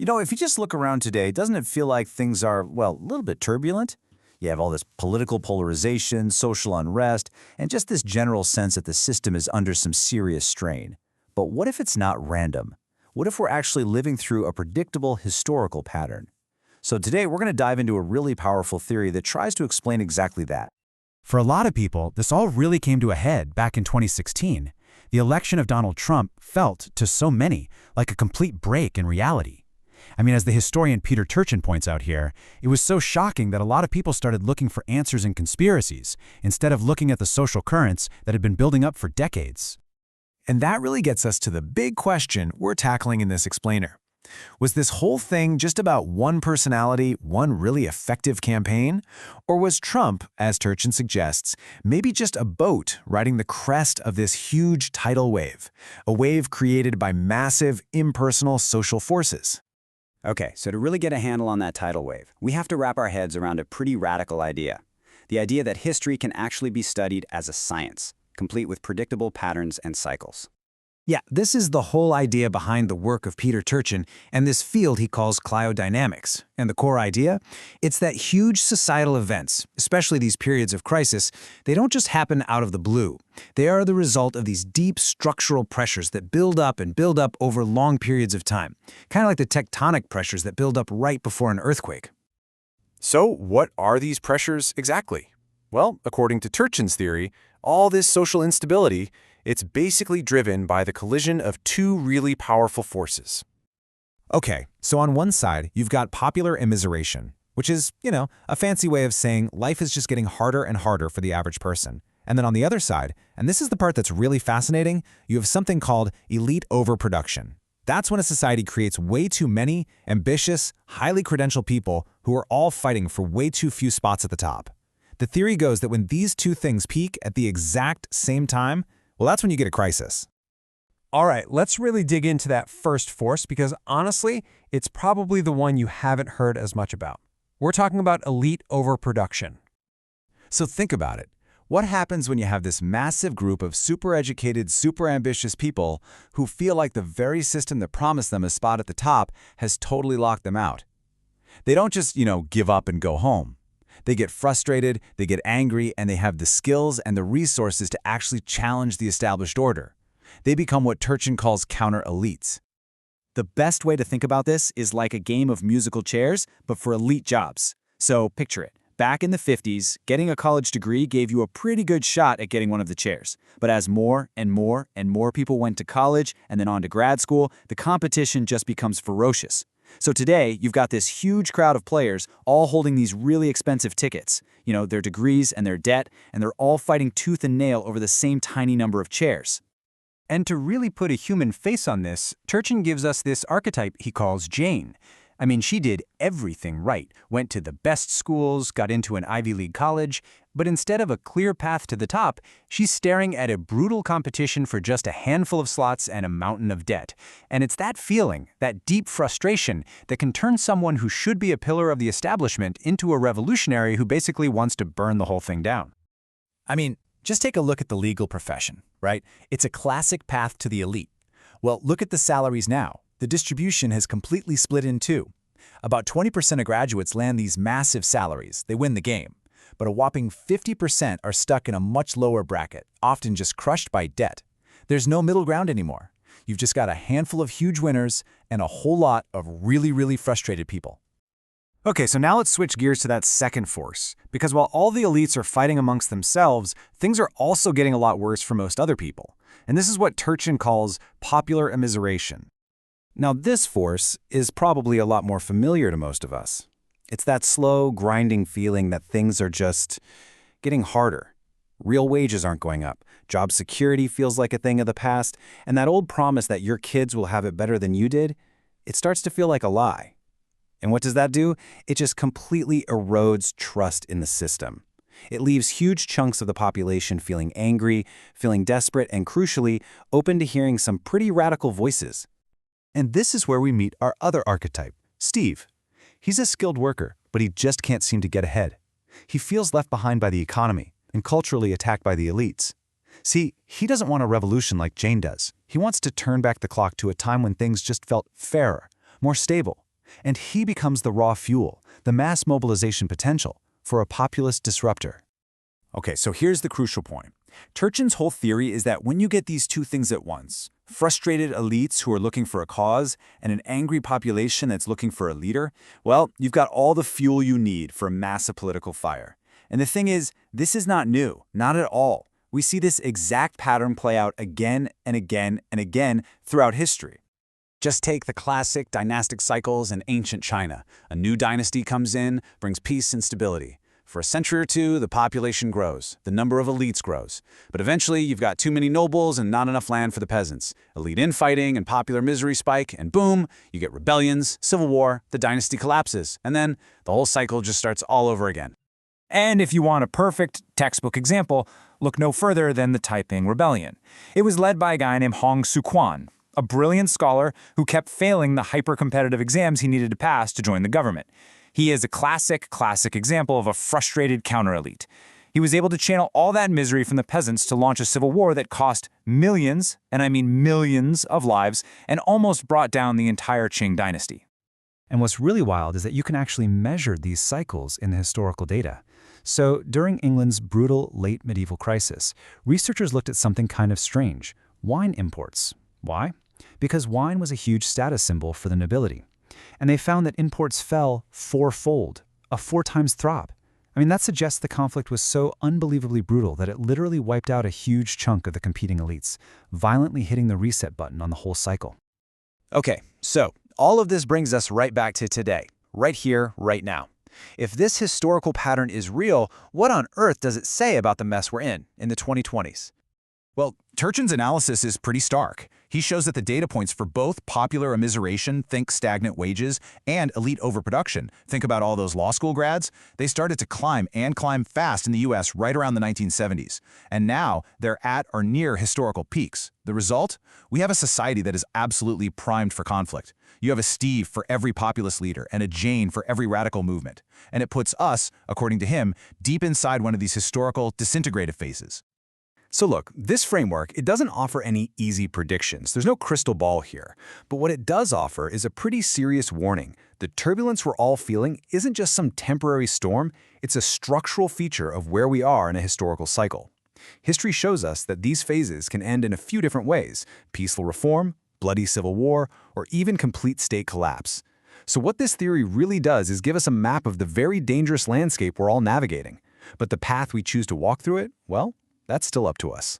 If you just look around today, doesn't it feel like things are, well, a little bit turbulent? You have all this political polarization, social unrest, and just this general sense that the system is under some serious strain. But what if it's not random? What if we're actually living through a predictable historical pattern? So today we're going to dive into a really powerful theory that tries to explain exactly that. For a lot of people, this all really came to a head back in 2016. The election of Donald Trump felt, to so many, like a complete break in reality. I mean, as the historian Peter Turchin points out here, it was so shocking that a lot of people started looking for answers in conspiracies, instead of looking at the social currents that had been building up for decades. And that really gets us to the big question we're tackling in this explainer. Was this whole thing just about one personality, one really effective campaign? Or was Trump, as Turchin suggests, maybe just a boat riding the crest of this huge tidal wave, a wave created by massive, impersonal social forces? Okay, so to really get a handle on that tidal wave, we have to wrap our heads around a pretty radical idea. The idea that history can actually be studied as a science, complete with predictable patterns and cycles. Yeah, this is the whole idea behind the work of Peter Turchin and this field he calls cryodynamics. And the core idea? It's that huge societal events, especially these periods of crisis, they don't just happen out of the blue. They are the result of these deep structural pressures that build up over long periods of time, kind of like the tectonic pressures that build up right before an earthquake. So what are these pressures exactly? Well, according to Turchin's theory, all this social instability, it's basically driven by the collision of two really powerful forces. Okay, so on one side, you've got popular immiseration, which is, a fancy way of saying life is just getting harder and harder for the average person. And then on the other side, and this is the part that's really fascinating, you have something called elite overproduction. That's when a society creates way too many ambitious, highly credentialed people who are all fighting for way too few spots at the top. The theory goes that when these two things peak at the exact same time, well, that's when you get a crisis. All right, let's really dig into that first force because honestly, it's probably the one you haven't heard as much about. We're talking about elite overproduction. So think about it. What happens when you have this massive group of super educated, super ambitious people who feel like the very system that promised them a spot at the top has totally locked them out? They don't just, give up and go home. They get frustrated, they get angry, and they have the skills and the resources to actually challenge the established order. They become what Turchin calls counter-elites. The best way to think about this is like a game of musical chairs, but for elite jobs. So picture it. Back in the 50s, getting a college degree gave you a pretty good shot at getting one of the chairs. But as more and more and more people went to college and then on to grad school, the competition just becomes ferocious. So today, you've got this huge crowd of players all holding these really expensive tickets, their degrees and their debt, and they're all fighting tooth and nail over the same tiny number of chairs. And to really put a human face on this, Turchin gives us this archetype he calls Jane. I mean, she did everything right, went to the best schools, got into an Ivy League college, but instead of a clear path to the top, she's staring at a brutal competition for just a handful of slots and a mountain of debt. And it's that feeling, that deep frustration, that can turn someone who should be a pillar of the establishment into a revolutionary who basically wants to burn the whole thing down. I mean, just take a look at the legal profession, right? It's a classic path to the elite. Well, look at the salaries now. The distribution has completely split in two. About 20% of graduates land these massive salaries. They win the game. But a whopping 50% are stuck in a much lower bracket, often just crushed by debt. There's no middle ground anymore. You've just got a handful of huge winners and a whole lot of really, really frustrated people. Okay, so now let's switch gears to that second force, because while all the elites are fighting amongst themselves, things are also getting a lot worse for most other people. And this is what Turchin calls popular immiseration. Now, this force is probably a lot more familiar to most of us. It's that slow, grinding feeling that things are just getting harder. Real wages aren't going up, job security feels like a thing of the past, and that old promise that your kids will have it better than you did, it starts to feel like a lie. And what does that do? It just completely erodes trust in the system. It leaves huge chunks of the population feeling angry, feeling desperate, and crucially, open to hearing some pretty radical voices. And this is where we meet our other archetype, Steve. He's a skilled worker, but he just can't seem to get ahead. He feels left behind by the economy and culturally attacked by the elites. See, he doesn't want a revolution like Jane does. He wants to turn back the clock to a time when things just felt fairer, more stable. and he becomes the raw fuel, the mass mobilization potential, for a populist disruptor. Okay, so here's the crucial point. Turchin's whole theory is that when you get these two things at once, frustrated elites who are looking for a cause and an angry population that's looking for a leader, well, you've got all the fuel you need for a massive political fire. And the thing is, this is not new, not at all. We see this exact pattern play out again and again and again throughout history. Just take the classic dynastic cycles in ancient China. A new dynasty comes in, brings peace and stability. For a century or two, the population grows, the number of elites grows. But eventually, you've got too many nobles and not enough land for the peasants. Elite infighting and popular misery spike, and boom, you get rebellions, civil war, the dynasty collapses, and then the whole cycle just starts all over again. And if you want a perfect textbook example, look no further than the Taiping Rebellion. It was led by a guy named Hong Xiuquan, a brilliant scholar who kept failing the hyper-competitive exams he needed to pass to join the government. He is a classic example of a frustrated counter-elite. He was able to channel all that misery from the peasants to launch a civil war that cost millions, and I mean millions, of lives and almost brought down the entire Qing dynasty. And what's really wild is that you can actually measure these cycles in the historical data. So during England's brutal late medieval crisis, researchers looked at something kind of strange: wine imports. Why? Because wine was a huge status symbol for the nobility. And they found that imports fell fourfold, a 4 times drop. I mean, that suggests the conflict was so unbelievably brutal that it literally wiped out a huge chunk of the competing elites, violently hitting the reset button on the whole cycle. Okay, so all of this brings us right back to today, right here, right now. If this historical pattern is real, what on earth does it say about the mess we're in the 2020s? Well, Turchin's analysis is pretty stark. He shows that the data points for both popular immiseration, think stagnant wages, and elite overproduction, think about all those law school grads, they started to climb and climb fast in the US right around the 1970s. And now they're at or near historical peaks. The result? We have a society that is absolutely primed for conflict. You have a Steve for every populist leader and a Jane for every radical movement. And it puts us, according to him, deep inside one of these historical disintegrative phases. So look, this framework, it doesn't offer any easy predictions. There's no crystal ball here. But what it does offer is a pretty serious warning. The turbulence we're all feeling isn't just some temporary storm, it's a structural feature of where we are in a historical cycle. History shows us that these phases can end in a few different ways: peaceful reform, bloody civil war, or even complete state collapse. So what this theory really does is give us a map of the very dangerous landscape we're all navigating. But the path we choose to walk through it, well, that's still up to us.